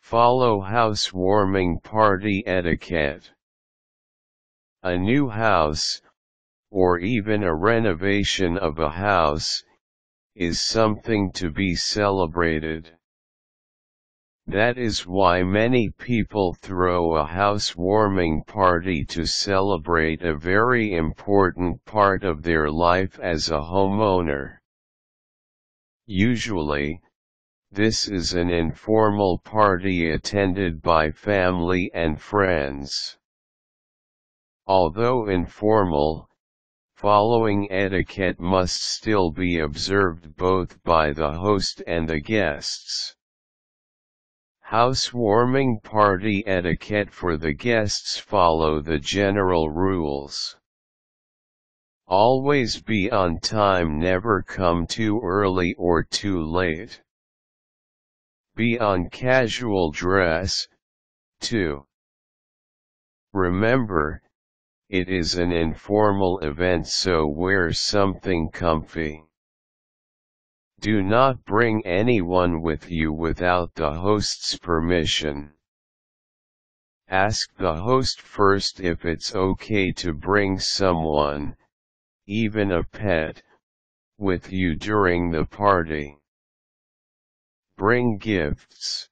Follow housewarming party etiquette. A new house, or even a renovation of a house, is something to be celebrated. That is why many people throw a housewarming party to celebrate a very important part of their life as a homeowner. Usually, this is an informal party attended by family and friends. Although informal, following etiquette must still be observed both by the host and the guests. Housewarming party etiquette for the guests follow the general rules. Always be on time, never come too early or too late. Be on casual dress, too. Remember, it is an informal event, so wear something comfy. Do not bring anyone with you without the host's permission. Ask the host first if it's okay to bring someone, even a pet, with you during the party. Bring gifts.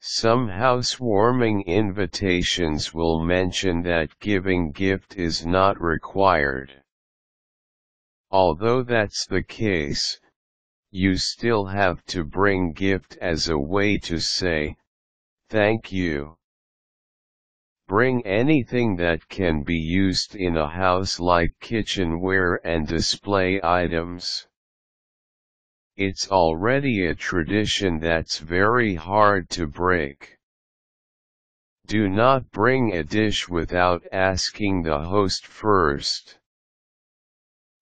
Some housewarming invitations will mention that giving gift is not required. Although that's the case, you still have to bring gift as a way to say, thank you. Bring anything that can be used in a house like kitchenware and display items. It's already a tradition that's very hard to break. Do not bring a dish without asking the host first.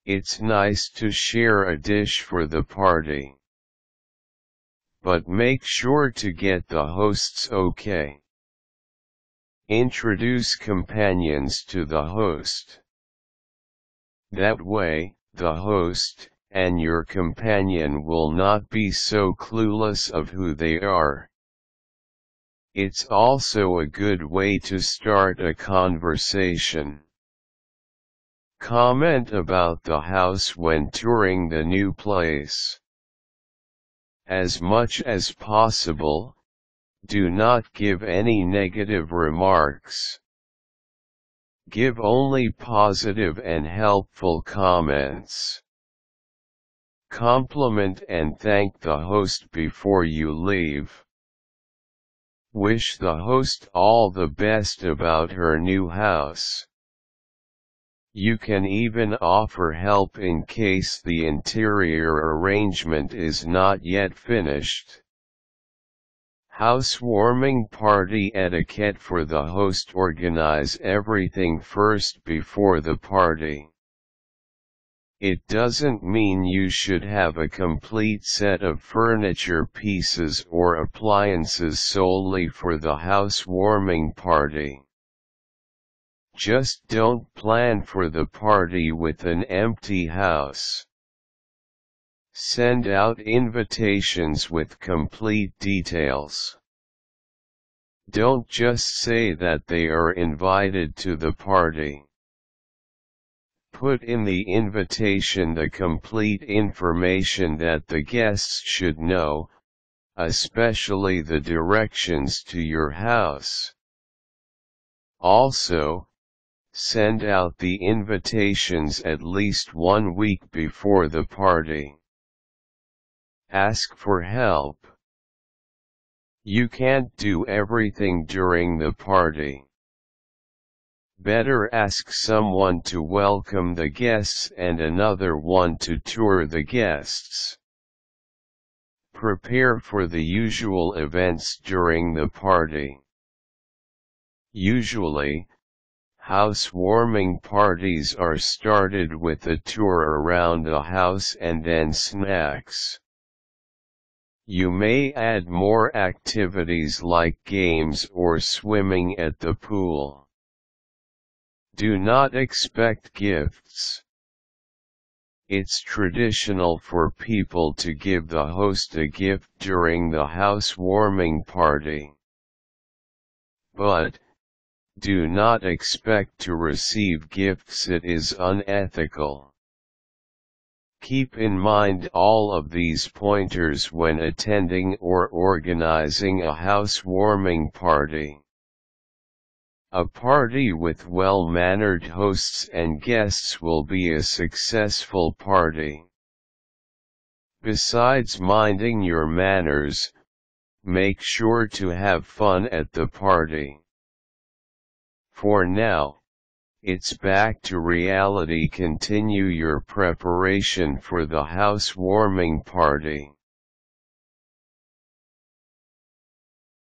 It's nice to share a dish for the party, but make sure to get the host's okay. Introduce companions to the host. That way, the host and your companion will not be so clueless of who they are. It's also a good way to start a conversation. Comment about the house when touring the new place. As much as possible, do not give any negative remarks. Give only positive and helpful comments. Compliment and thank the host before you leave. Wish the host all the best about her new house. You can even offer help in case the interior arrangement is not yet finished. Housewarming party etiquette for the host: organize everything first before the party. It doesn't mean you should have a complete set of furniture pieces or appliances solely for the housewarming party. Just don't plan for the party with an empty house. Send out invitations with complete details. Don't just say that they are invited to the party. Put in the invitation the complete information that the guests should know, especially the directions to your house. Also, send out the invitations at least 1 week before the party. Ask for help. You can't do everything during the party. Better ask someone to welcome the guests and another one to tour the guests. Prepare for the usual events during the party. Usually, housewarming parties are started with a tour around a house and then snacks. You may add more activities like games or swimming at the pool. Do not expect gifts. It's traditional for people to give the host a gift during the housewarming party. But, do not expect to receive gifts. It is unethical. Keep in mind all of these pointers when attending or organizing a housewarming party. A party with well-mannered hosts and guests will be a successful party. Besides minding your manners, make sure to have fun at the party. For now, it's back to reality. Continue your preparation for the housewarming party.